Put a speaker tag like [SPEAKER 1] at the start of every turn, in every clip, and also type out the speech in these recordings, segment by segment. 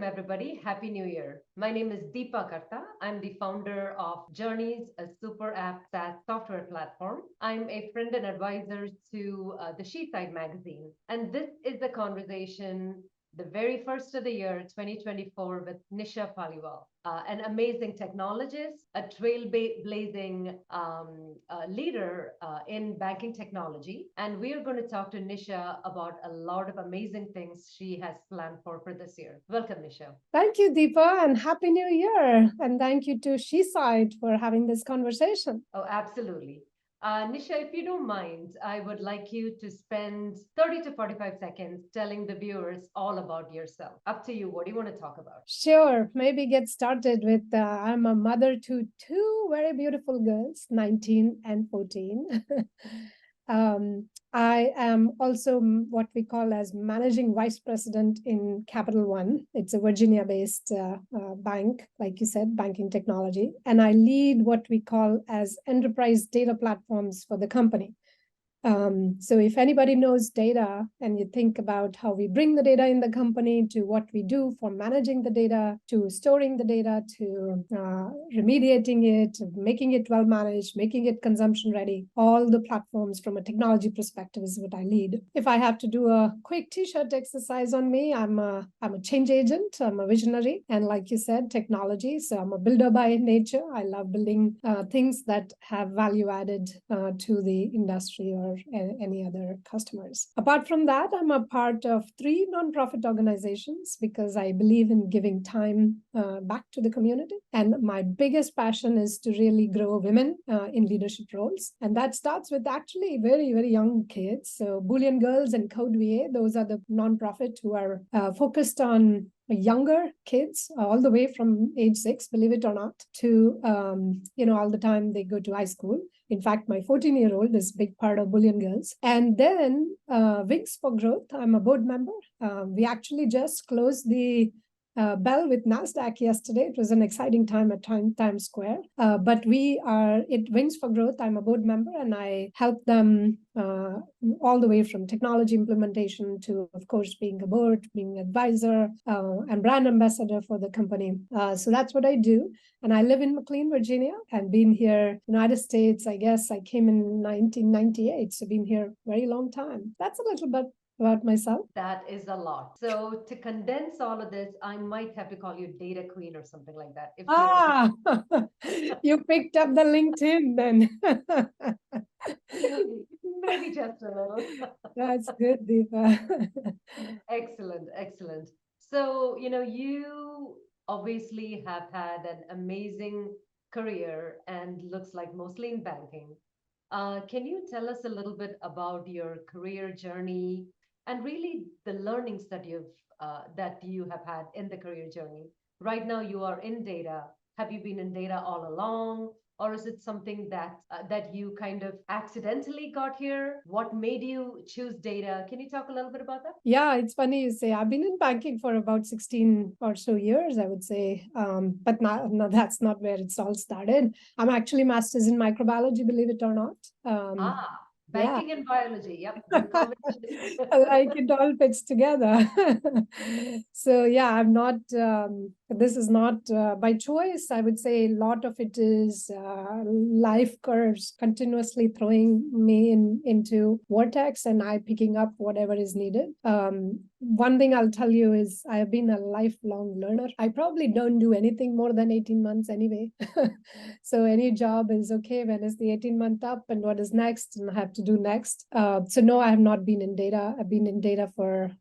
[SPEAKER 1] Welcome, everybody. Happy New Year. My name is Deepa Kartha. I'm the founder of Journeys, a super app SaaS software platform. I'm a friend and advisor to the SheSight Magazine. And this is the conversation, the very first of the year, 2024, with Nisha Paliwal, an amazing technologist, a trailblazing leader in banking technology. And we are going to talk to Nisha about a lot of amazing things she has planned for this year. Welcome, Nisha.
[SPEAKER 2] Thank you, Deepa, and Happy New Year. And thank you to SheSight for having this conversation.
[SPEAKER 1] Oh, absolutely. Nisha, if you don't mind, I would like you to spend 30 to 45 seconds telling the viewers all about yourself. Up to you. What do you want to talk about?
[SPEAKER 2] Sure. Maybe get started with I'm a mother to two very beautiful girls, 19 and 14. I am also what we call as managing vice president in Capital One. It's a Virginia-based bank, like you said, banking technology. And I lead what we call as enterprise data platforms for the company. So if anybody knows data and you think about how we bring the data in the company to what we do for managing the data, to storing the data, to remediating it, making it well managed, making it consumption ready, all the platforms from a technology perspective is what I lead. If I have to do a quick t-shirt exercise on me, I'm a change agent, I'm a visionary, and like you said, technology. So I'm a builder by nature. I love building things that have value added to the industry or any other customers. Apart from that, I'm a part of 3 nonprofit organizations because I believe in giving time back to the community. And my biggest passion is to really grow women in leadership roles. And that starts with actually very, very young kids. So Boolean Girls and Code VA, those are the nonprofit who are focused on younger kids all the way from age 6, believe it or not, to all the time they go to high school. In fact, my 14-year-old is a big part of Boolean Girls. And then Wings for Growth, I'm a board member. We actually just closed the bell with NASDAQ yesterday. It was an exciting time at Times Square. But we are at Wings for Growth. I'm a board member and I help them all the way from technology implementation to, of course, being a board, being an advisor, and brand ambassador for the company. So that's what I do. And I live in McLean, Virginia, and been here, United States, I guess I came in 1998. So been here a very long time. That's a little bit about myself.
[SPEAKER 1] That is a lot. So to condense all of this, I might have to call you Data Queen or something like that. If
[SPEAKER 2] You picked up the LinkedIn then.
[SPEAKER 1] Maybe just a little.
[SPEAKER 2] That's good, Deepa.
[SPEAKER 1] Excellent, excellent. So, you obviously have had an amazing career and looks like mostly in banking. Can you tell us a little bit about your career journey and really the learnings that you have had in the career journey? Right now, you are in data. Have you been in data all along? Or is it something that you kind of accidentally got here? What made you choose data? Can you talk a little bit about that?
[SPEAKER 2] Yeah, it's funny you say. I've been in banking for about 16 or so years, I would say. But no, that's not where it's all started. I'm actually master's in microbiology, believe it or not.
[SPEAKER 1] Banking and biology. Yep. Good combination.
[SPEAKER 2] Like it all fits together. So yeah, I'm not, this is not by choice. I would say a lot of it is life curves continuously throwing me into vortex and I picking up whatever is needed. One thing I'll tell you is I've been a lifelong learner. I probably don't do anything more than 18 months anyway. So any job is okay when it's the 18-month up and what is next and I have to do next. So no, I have not been in data. I've been in data for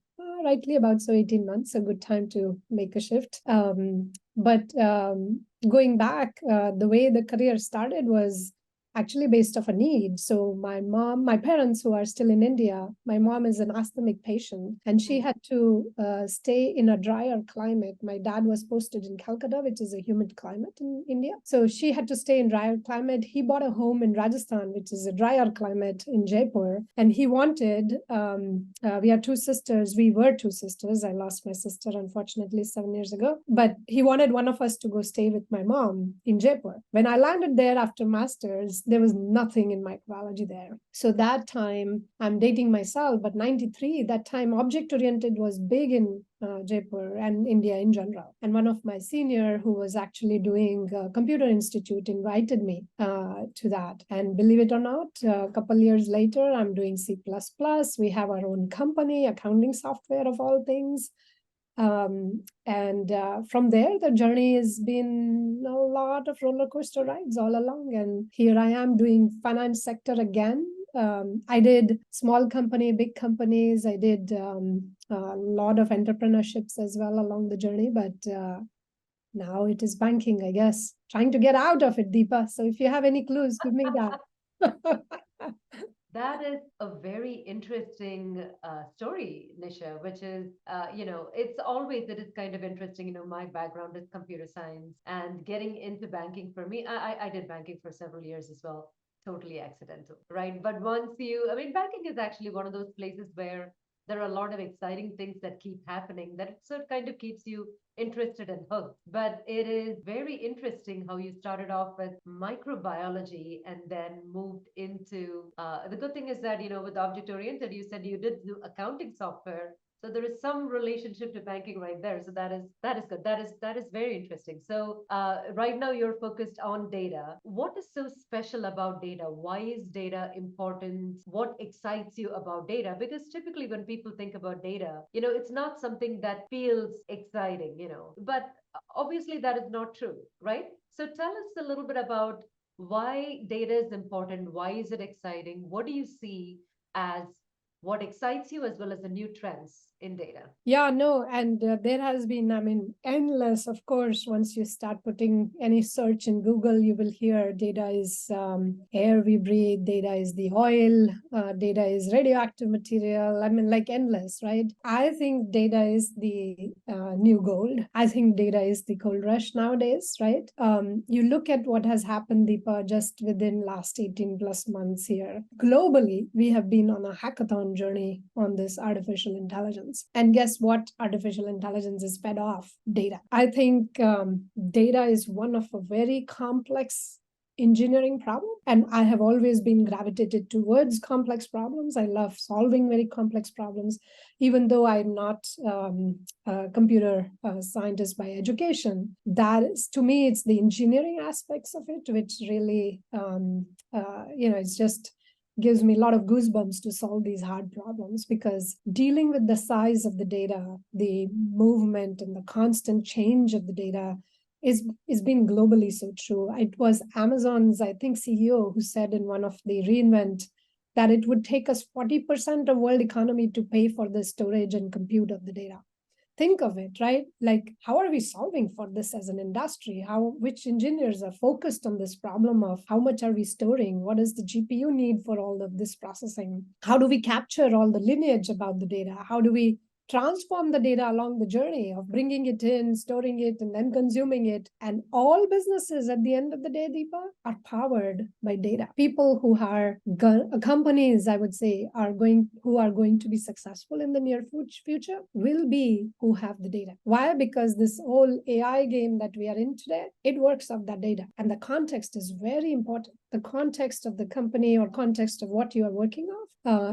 [SPEAKER 2] rightly about 18 months, a good time to make a shift. But going back, the way the career started was actually based off a need. So my parents who are still in India, my mom is an asthmatic patient and she had to stay in a drier climate. My dad was posted in Calcutta, which is a humid climate in India. So she had to stay in drier climate. He bought a home in Rajasthan, which is a drier climate in Jaipur. And he wanted, we are 2 sisters. We were 2 sisters. I lost my sister, unfortunately, 7 years ago. But he wanted one of us to go stay with my mom in Jaipur. When I landed there after master's, there was nothing in microbiology there. So that time, I'm dating myself, but 93, that time object-oriented was big in Jaipur and India in general. And one of my senior who was actually doing Computer Institute invited me to that. And believe it or not, a couple years later, I'm doing C++. We have our own company, accounting software of all things. And from there, the journey has been a lot of roller coaster rides all along. And here I am doing finance sector again. I did small company, big companies. I did a lot of entrepreneurships as well along the journey. But now it is banking, I guess. Trying to get out of it, Deepa. So if you have any clues, give me that.
[SPEAKER 1] That is a very interesting story, Nisha, which is, it's always, it is kind of interesting. My background is computer science, and getting into banking for me, I did banking for several years as well, totally accidental, right? But banking is actually one of those places where there are a lot of exciting things that keep happening that it sort of kind of keeps you interested and hooked. But it is very interesting how you started off with microbiology and then moved into the good thing is that, with object oriented, you said you did do accounting software. So there is some relationship to banking right there. So that is good. That is very interesting. So right now you're focused on data. What is so special about data? Why is data important? What excites you about data? Because typically when people think about data, it's not something that feels exciting, but obviously that is not true, right? So tell us a little bit about why data is important. Why is it exciting? What do you see as what excites you as well as the new trends in data?
[SPEAKER 2] Yeah, no, and there has been, endless, of course, once you start putting any search in Google, you will hear data is air we breathe, data is the oil, data is radioactive material. Like endless, right? I think data is the new gold. I think data is the gold rush nowadays, right? You look at what has happened, Deepa, just within last 18 plus months here. Globally, we have been on a hackathon journey on this artificial intelligence. And guess what? Artificial intelligence is fed off data. I think data is one of a very complex engineering problem, and I have always been gravitated towards complex problems. I love solving very complex problems, even though I'm not a computer scientist by education. That is, to me, it's the engineering aspects of it which really it's just gives me a lot of goosebumps to solve these hard problems, because dealing with the size of the data, the movement and the constant change of the data is being globally so true. It was Amazon's, I think, CEO who said in one of the reInvent that it would take us 40% of world economy to pay for the storage and compute of the data. Think of it, right? Like, how are we solving for this as an industry? Which engineers are focused on this problem of how much are we storing? What is the GPU need for all of this processing? How do we capture all the lineage about the data? How do we transform the data along the journey of bringing it in, storing it, and then consuming it? And all businesses at the end of the day, Deepa, are powered by data. People who are companies, I would say, who are going to be successful in the near future will be who have the data. Why? Because this whole AI game that we are in today, it works off that data. And the context is very important. The context of the company or context of what you are working off.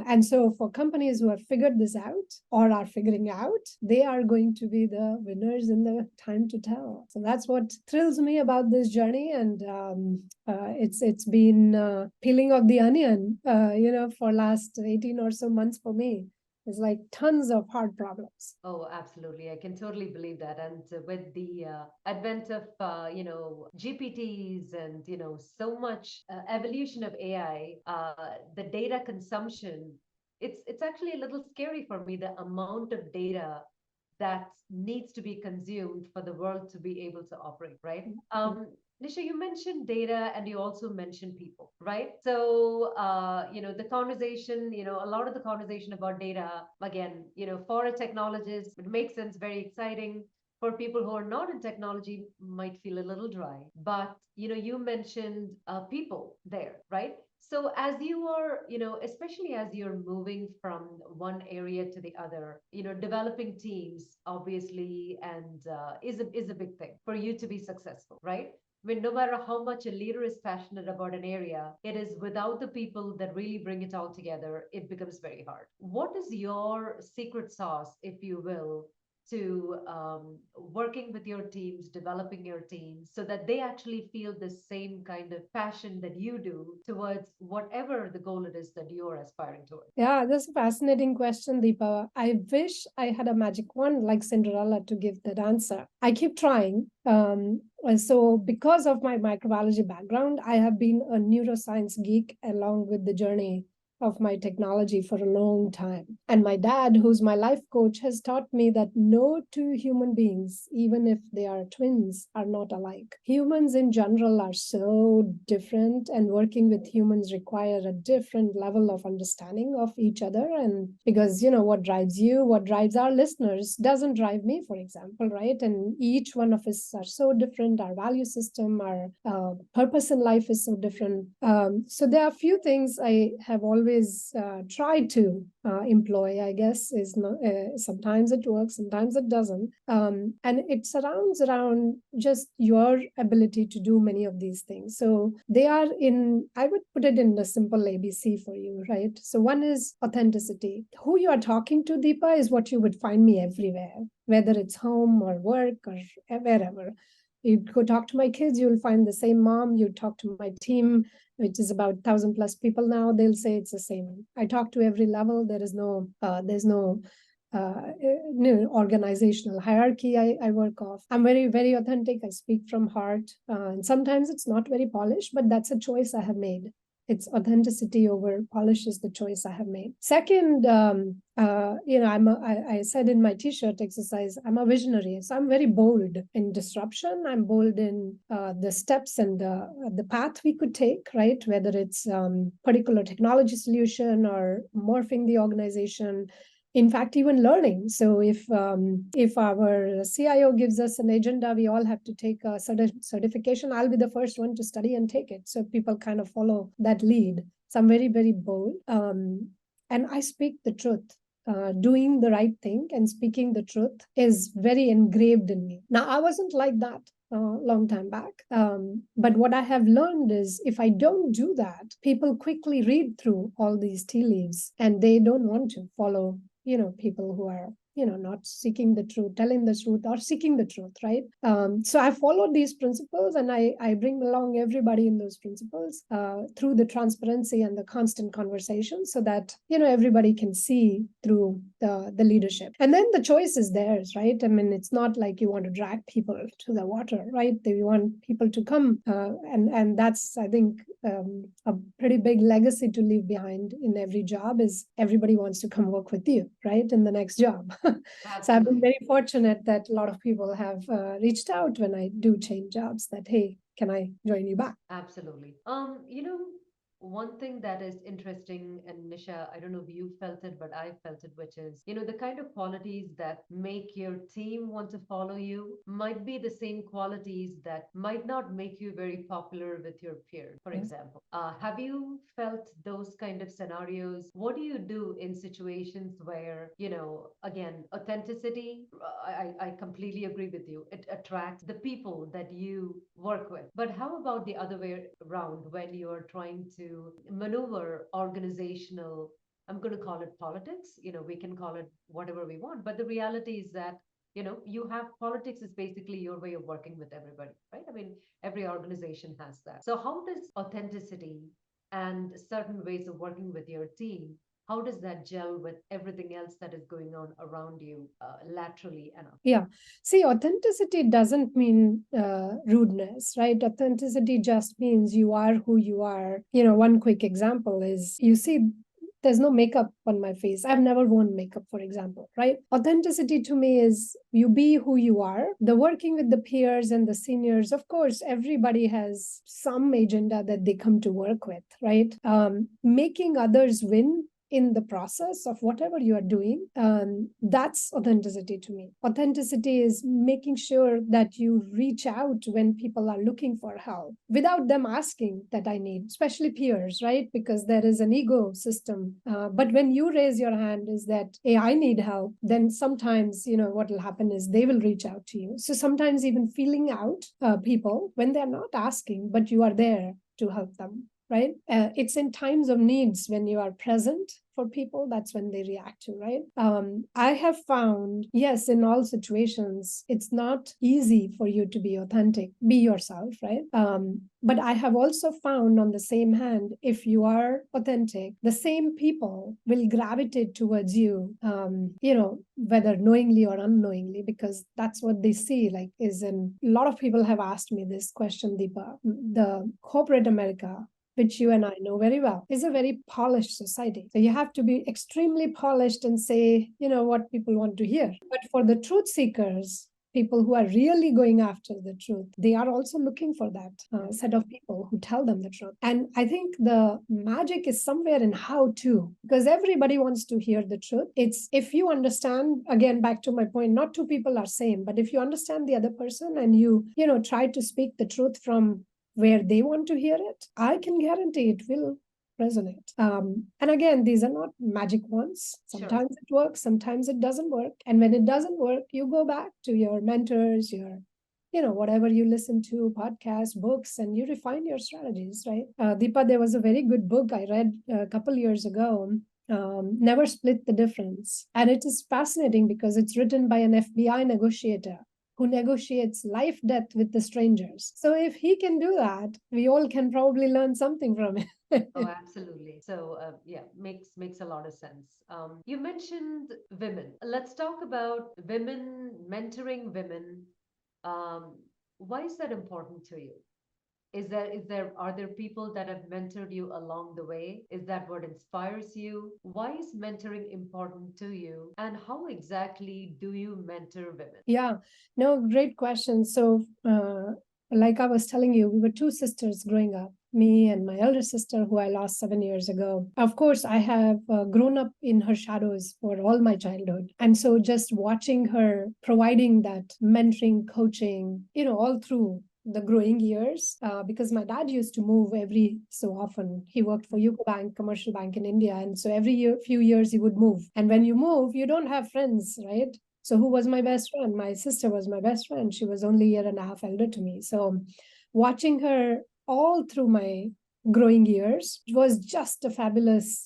[SPEAKER 2] And so for companies who have figured this out or are figuring out, they are going to be the winners in the time to tell. So that's what thrills me about this journey. And it's been peeling off the onion, for last 18 or so months for me. There's like tons of hard problems.
[SPEAKER 1] Oh, absolutely. I can totally believe that. And with the advent of, GPTs and, so much evolution of AI, the data consumption, it's actually a little scary for me, the amount of data that needs to be consumed for the world to be able to operate, right? Nisha, you mentioned data and you also mentioned people, right? So, the conversation, a lot of the conversation about data, again, for a technologist, it makes sense, very exciting. For people who are not in technology, might feel a little dry. But, you mentioned people there, right? So as you are, especially as you're moving from one area to the other, developing teams, obviously, and is a big thing for you to be successful, right? When no matter how much a leader is passionate about an area, it is without the people that really bring it all together, it becomes very hard. What is your secret sauce, if you will, to working with your teams, developing your teams, so that they actually feel the same kind of passion that you do towards whatever the goal it is that you're aspiring towards?
[SPEAKER 2] Yeah, that's a fascinating question, Deepa. I wish I had a magic wand like Cinderella to give that answer. I keep trying. So, because of my microbiology background, I have been a neuroscience geek along with the journey of my technology for a long time. And my dad, who's my life coach, has taught me that no two human beings, even if they are twins, are not alike. Humans in general are so different, and working with humans require a different level of understanding of each other. And because, what drives you, what drives our listeners doesn't drive me, for example, right? And each one of us are so different. Our value system, our purpose in life is so different. So there are a few things I have always tried to employ, I guess, is not, sometimes it works, sometimes it doesn't. And it surrounds around just your ability to do many of these things. So they are I would put it in a simple ABC for you, right? So one is authenticity. Who you are talking to, Deepa, is what you would find me everywhere, whether it's home or work or wherever. You go talk to my kids, you'll find the same mom. You talk to my team, which is about 1,000 plus people now, they'll say it's the same. I talk to every level. There's no organizational hierarchy I work off. I'm very, very authentic. I speak from heart. And sometimes it's not very polished, but that's a choice I have made. It's authenticity over polish is the choice I have made. Second, I said in my T-shirt exercise, I'm a visionary. So I'm very bold in disruption. I'm bold in the steps and the path we could take, right? Whether it's particular technology solution or morphing the organization, in fact, even learning. So if our CIO gives us an agenda, we all have to take a certification. I'll be the first one to study and take it, so people kind of follow that lead. So I'm very, very bold, and I speak the truth. Doing the right thing and speaking the truth is very engraved in me. Now, I wasn't like that long time back. But what I have learned is if I don't do that, people quickly read through all these tea leaves and they don't want to follow, people who are, not seeking the truth, telling the truth, or seeking the truth, right? So I followed these principles, and I bring along everybody in those principles through the transparency and the constant conversation, so that everybody can see through the leadership. And then the choice is theirs, right? I mean, it's not like you want to drag people to the water, right? You want people to come, and that's, I think, a pretty big legacy to leave behind in every job is everybody wants to come work with you, right, in the next job. So I've been
[SPEAKER 1] Absolutely.
[SPEAKER 2] very fortunate that a lot of people have reached out when I do change jobs that, hey, can I join you back?
[SPEAKER 1] Absolutely. One thing that is interesting, and Nisha, I don't know if you felt it, but I felt it, which is, the kind of qualities that make your team want to follow you might be the same qualities that might not make you very popular with your peers, for
[SPEAKER 2] Yes.
[SPEAKER 1] example. Have you felt those kind of scenarios? What do you do in situations where, again, authenticity, I completely agree with you. It attracts the people that you work with. But how about the other way around when you're trying to maneuver organizational, I'm going to call it politics, we can call it whatever we want, but the reality is that you have politics is basically your way of working with everybody, right? I mean, every organization has that. So how does authenticity and certain ways of working with your team, how does that gel with everything else that is going on around you laterally enough?
[SPEAKER 2] Yeah. See, authenticity doesn't mean rudeness, right? Authenticity just means you are who you are. One quick example is you see, there's no makeup on my face. I've never worn makeup, for example, right? Authenticity to me is you be who you are. The working with the peers and the seniors, of course, everybody has some agenda that they come to work with, right? Making others win in the process of whatever you are doing, that's authenticity to me. Authenticity is making sure that you reach out when people are looking for help without them asking that I need, especially peers, right? Because there is an ego system. But when you raise your hand is that, hey, I need help, then sometimes, what will happen is they will reach out to you. So sometimes even feeling out people when they're not asking, but you are there to help them, right? It's in times of needs when you are present for people, that's when they react to, right? I have found, yes, in all situations, it's not easy for you to be authentic, be yourself, right? But I have also found on the same hand, if you are authentic, the same people will gravitate towards you, whether knowingly or unknowingly, because that's what they see. Like, a lot of people have asked me this question, Deepa. The corporate America, which you and I know very well, is a very polished society. So you have to be extremely polished and say, what people want to hear. But for the truth seekers, people who are really going after the truth, they are also looking for that set of people who tell them the truth. And I think the magic is somewhere in how to, because everybody wants to hear the truth. It's if you understand, again, back to my point, not two people are same, but if you understand the other person and you try to speak the truth from where they want to hear it, I can guarantee it will resonate. And again, these are not magic ones. Sometimes it works, sometimes it doesn't work. And when it doesn't work, you go back to your mentors, your whatever you listen to, podcasts, books, and you refine your strategies, right? Deepa, there was a very good book I read a couple years ago, Never Split the Difference. And it is fascinating because it's written by an FBI negotiator who negotiates life death with the strangers. So if he can do that, we all can probably learn something from it.
[SPEAKER 1] Oh, absolutely. So, yeah, makes a lot of sense. You mentioned women. Let's talk about women, mentoring women. Um, why is that important to you? Are there people that have mentored you along the way? Is that what inspires you? Why is mentoring important to you? And how exactly do you mentor women?
[SPEAKER 2] Yeah, no, great question. So, like I was telling you, we were two sisters growing up, me and my elder sister, who I lost 7 years ago. Of course, I have grown up in her shadows for all my childhood. And so just watching her providing that mentoring, coaching, all through the growing years, because my dad used to move every so often. He worked for UCO Bank, commercial bank in India. And so every few years he would move. And when you move, you don't have friends, right? So who was my best friend? My sister was my best friend. She was only a year and a half elder to me. So watching her all through my growing years, it was just a fabulous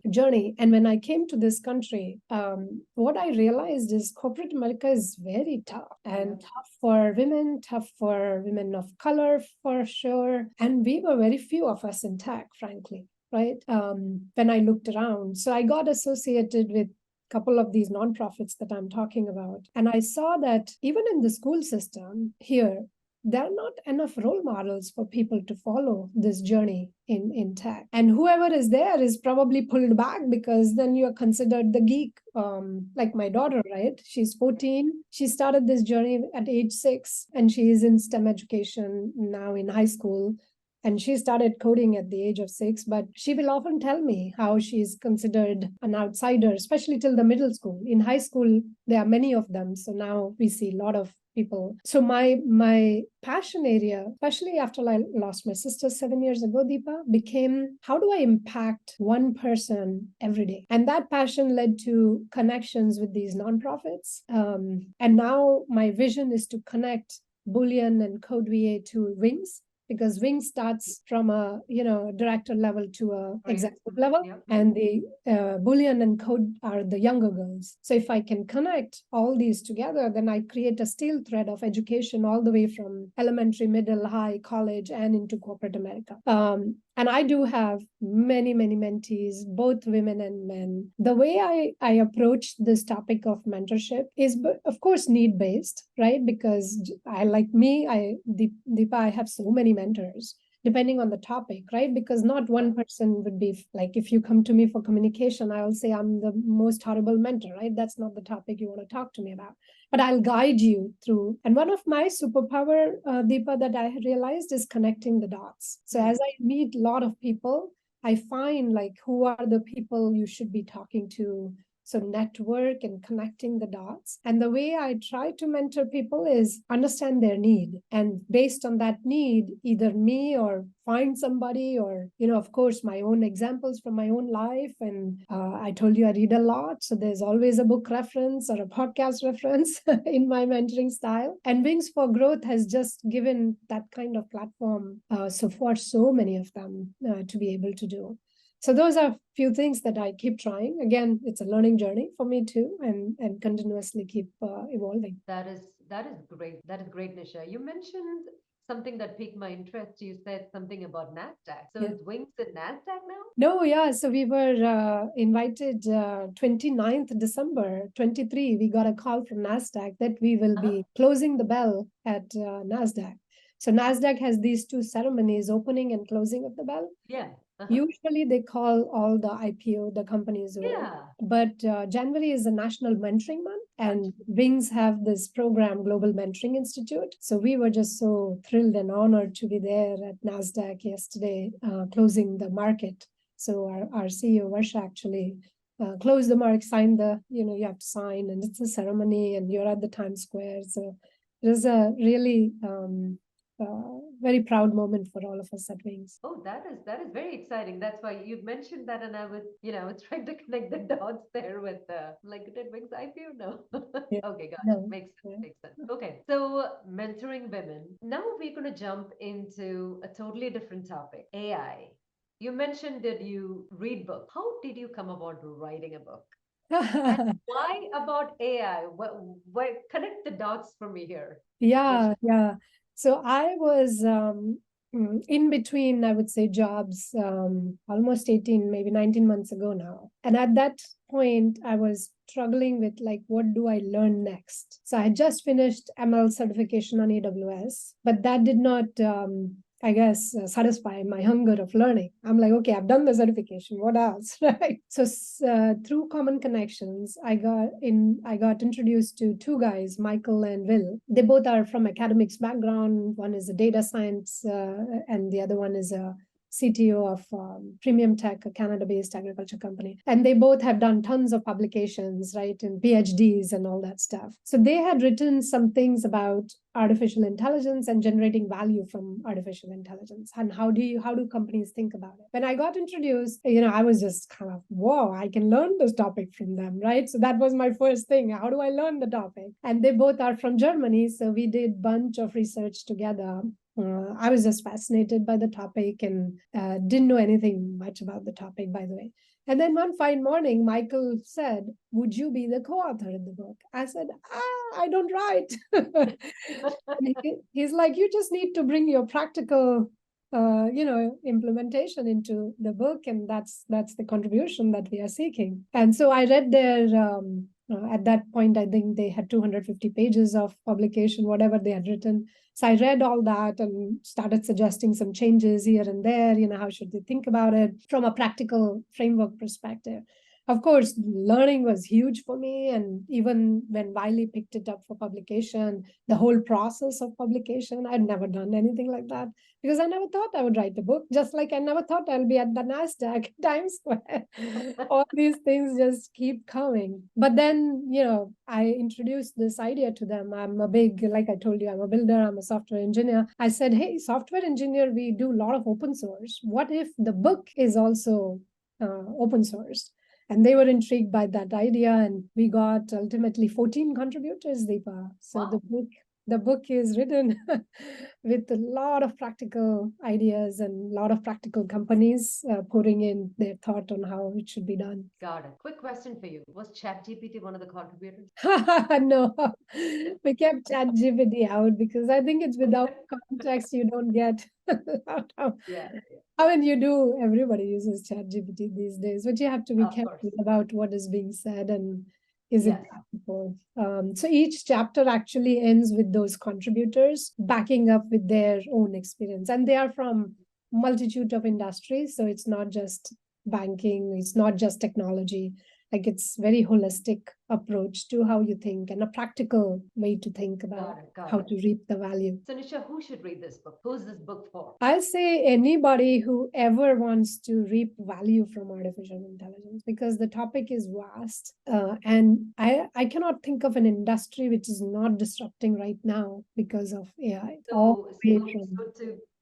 [SPEAKER 2] journey. And when I came to this country, what I realized is corporate America is very tough, and tough for women of color for sure. And we were very few of us in tech, frankly, right? When I looked around. So I got associated with couple of these nonprofits that I'm talking about. And I saw that even in the school system here, there are not enough role models for people to follow this journey in tech. And whoever is there is probably pulled back because then you're considered the geek. Like my daughter, right? She's 14. She started this journey at age 6, and she is in STEM education now in high school. And she started coding at the age of 6, but she will often tell me how she's considered an outsider, especially till the middle school. In high school, there are many of them. So now we see a lot of people. So my passion area, especially after I lost my sister 7 years ago, Deepa, became how do I impact one person every day? And that passion led to connections with these nonprofits. And now my vision is to connect Boolean and Code VA to Wings, because Wing starts from a director level to a executive level, and the Boolean and Code are the younger girls. So if I can connect all these together, then I create a steel thread of education all the way from elementary, middle, high, college, and into corporate America. And I do have many, many mentees, both women and men. The way I approach this topic of mentorship is, of course, need-based, right? Because Deepa, I have so many mentors, depending on the topic, right? Because not one person would be like, if you come to me for communication, I will say I'm the most horrible mentor, right? That's not the topic you want to talk to me about. But I'll guide you through. And one of my superpower, Deepa, that I realized is connecting the dots. So as I meet a lot of people, I find like who are the people you should be talking to. So network and connecting the dots. And the way I try to mentor people is understand their need. And based on that need, either me or find somebody or, of course, my own examples from my own life. And I told you I read a lot. So there's always a book reference or a podcast reference in my mentoring style. And Wings for Growth has just given that kind of platform so for so many of them to be able to do. So those are a few things that I keep trying. Again, it's a learning journey for me too, and continuously keep evolving.
[SPEAKER 1] That is great. That is great, Nisha. You mentioned something that piqued my interest. You said something about NASDAQ. So
[SPEAKER 2] Yeah.
[SPEAKER 1] is Wings at NASDAQ now?
[SPEAKER 2] No, yeah. So we were invited 29th December 23. We got a call from NASDAQ that we will be closing the bell at NASDAQ. So NASDAQ has these two ceremonies, opening and closing of the bell.
[SPEAKER 1] Yeah.
[SPEAKER 2] Usually they call all the IPO, the companies.
[SPEAKER 1] Yeah.
[SPEAKER 2] But January is a national mentoring month, and Wings have this program, Global Mentoring Institute. So we were just so thrilled and honored to be there at NASDAQ yesterday, closing the market. So our CEO, Varsha, actually closed the mark, signed the, you have to sign, and it's a ceremony, and you're at the Times Square. So it was a really very proud moment for all of us at Wings.
[SPEAKER 1] Oh, that is very exciting. That's why you mentioned that, and I was, I was trying to connect the dots there with like did Wings IPO? No.
[SPEAKER 2] Yeah.
[SPEAKER 1] Okay, got
[SPEAKER 2] No.
[SPEAKER 1] it. Makes sense.
[SPEAKER 2] Yeah.
[SPEAKER 1] Makes sense. Okay, so mentoring women. Now we're going to jump into a totally different topic: AI. You mentioned that you read books. How did you come about writing a book? And why about AI? What connect the dots for me here?
[SPEAKER 2] Yeah, yeah. So I was in between, I would say, jobs almost 18, maybe 19 months ago now. And at that point, I was struggling with like, what do I learn next? So I had just finished ML certification on AWS, but that did not I guess, satisfy my hunger of learning. I'm like, okay, I've done the certification. What else, right? So through common connections, I got introduced to two guys, Michael and Will. They both are from academics background. One is a data science, and the other one is a CTO of Premium Tech, a Canada-based agriculture company. And they both have done tons of publications, right, and PhDs and all that stuff. So they had written some things about artificial intelligence and generating value from artificial intelligence. And how do companies think about it? When I got introduced, I was just kind of, whoa, I can learn this topic from them, right? So that was my first thing. How do I learn the topic? And they both are from Germany. So we did a bunch of research together. I was just fascinated by the topic and didn't know anything much about the topic, by the way. And then one fine morning, Michael said, would you be the co-author in the book? I said, I don't write. He's like, you just need to bring your practical implementation into the book, and that's the contribution that we are seeking. And so I read their at that point, I think they had 250 pages of publication, whatever they had written. So I read all that and started suggesting some changes here and there. How should they think about it from a practical framework perspective? Of course, learning was huge for me. And even when Wiley picked it up for publication, the whole process of publication, I'd never done anything like that because I never thought I would write a book, just like I never thought I'll be at the NASDAQ Times Square. All these things just keep coming. But then, I introduced this idea to them. I'm a big, like I told you, I'm a builder, I'm a software engineer. I said, hey, software engineer, we do a lot of open source. What if the book is also open source? And they were intrigued by that idea, and we got ultimately 14 contributors, Deepa. So wow. The book is written with a lot of practical ideas and a lot of practical companies putting in their thought on how it should be done.
[SPEAKER 1] Got it. Quick question for you. Was ChatGPT one of the contributors?
[SPEAKER 2] No, we kept ChatGPT out because I think it's without context, you don't get
[SPEAKER 1] yeah.
[SPEAKER 2] I mean, everybody uses ChatGPT these days, but you have to be careful about what is being said and is it practical. So each chapter actually ends with those contributors backing up with their own experience. And they are from multitude of industries. So it's not just banking, it's not just technology. Like it's very holistic approach to how you think and a practical way to think about how to reap the value.
[SPEAKER 1] So Nisha, who should read this book? Who's this book for?
[SPEAKER 2] I'll say anybody who ever wants to reap value from artificial intelligence, because the topic is vast. And I cannot think of an industry which is not disrupting right now because of AI.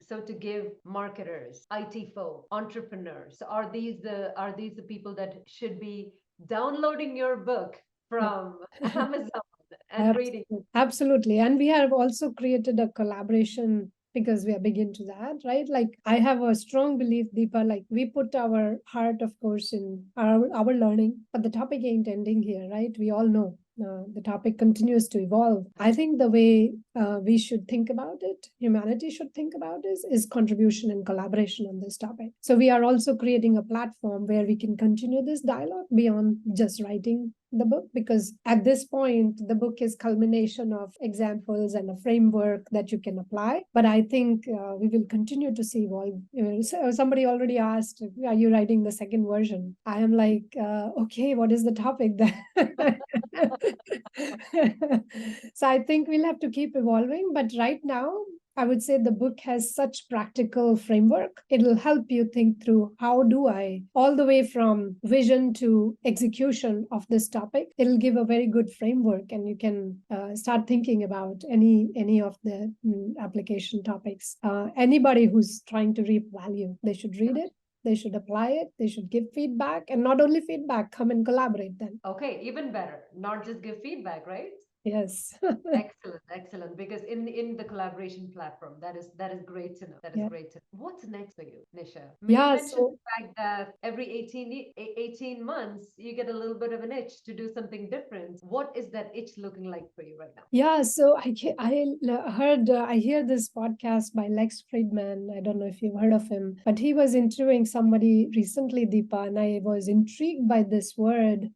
[SPEAKER 1] So to give marketers, IT folk, entrepreneurs, so are these the people that should be downloading your book from Amazon and reading?
[SPEAKER 2] Absolutely. And we have also created a collaboration because we are big into that, right? Like I have a strong belief, Deepa, like we put our heart, of course, in our learning, but the topic ain't ending here, right? We all know the topic continues to evolve. I think the way we should think about it, humanity should think about is contribution and collaboration on this topic. So we are also creating a platform where we can continue this dialogue beyond just writing the book, because at this point the book is culmination of examples and a framework that you can apply, but I think we will continue to see evolve. So somebody already asked, are you writing the second version? I am like, okay, what is the topic then? So I think we'll have to keep evolving, but right now I would say the book has such practical framework. It'll help you think through how do I, all the way from vision to execution of this topic. It'll give a very good framework, and you can start thinking about any of the application topics. Anybody who's trying to reap value, they should read it. They should apply it. They should give feedback, and not only feedback, come and collaborate then.
[SPEAKER 1] Okay, even better. Not just give feedback, right?
[SPEAKER 2] Yes.
[SPEAKER 1] Excellent. Because in the collaboration platform, that is great to know. That is great to know. What's next for you, Nisha? You mentioned the fact that every 18 months you get a little bit of an itch to do something different. What is that itch looking like for you right now?
[SPEAKER 2] Yeah, so I hear this podcast by Lex Friedman. I don't know if you've heard of him, but he was interviewing somebody recently, Deepa, and I was intrigued by this word,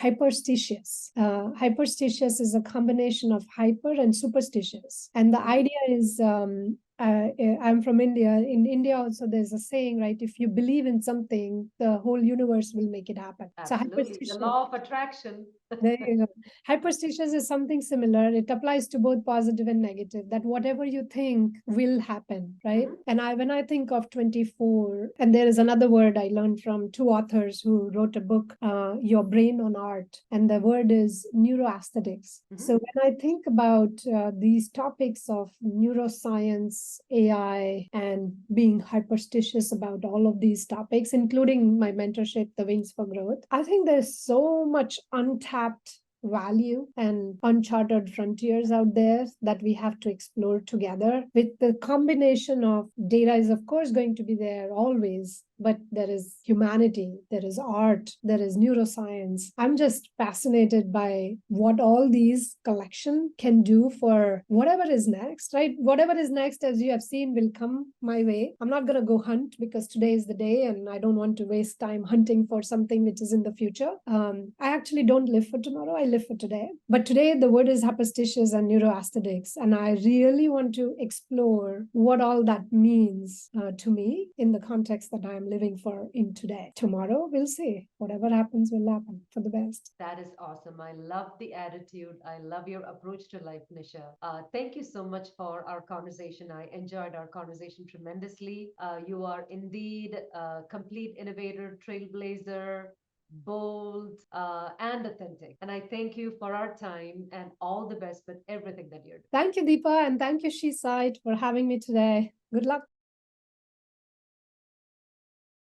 [SPEAKER 2] hyperstitious. Hyperstitious is a combination of hyper and superstitious. And the idea is, I'm from India. In India also there's a saying, right? If you believe in something, the whole universe will make it happen.
[SPEAKER 1] Absolutely. So the law of attraction.
[SPEAKER 2] There you go. Hyperstitious is something similar. It applies to both positive and negative, that whatever you think will happen, right? And when I think of 24, and there is another word I learned from two authors who wrote a book, Your Brain on Art, and the word is neuroaesthetics. So when I think about these topics of neuroscience, AI, and being hyperstitious about all of these topics, including my mentorship, The Wings for Growth, I think there's so much untapped value and uncharted frontiers out there that we have to explore together. With the combination of data is of course going to be there always, but there is humanity, there is art, there is neuroscience. I'm just fascinated by what all these collection can do for whatever is next, right? Whatever is next, as you have seen, will come my way. I'm not going to go hunt because today is the day and I don't want to waste time hunting for something which is in the future. I actually don't live for tomorrow. I live for today. But today the word is hyperstitious and neuroaesthetics. And I really want to explore what all that means to me in the context that I'm living for in today. Tomorrow, we'll see. Whatever happens will happen for the best.
[SPEAKER 1] That is awesome. I love the attitude. I love your approach to life, Nisha. Thank you so much for our conversation. I enjoyed our conversation tremendously. You are indeed a complete innovator, trailblazer, bold, and authentic. And I thank you for our time and all the best with everything that you're doing.
[SPEAKER 2] Thank you, Deepa, and thank you, SheSight, for having me today. Good luck.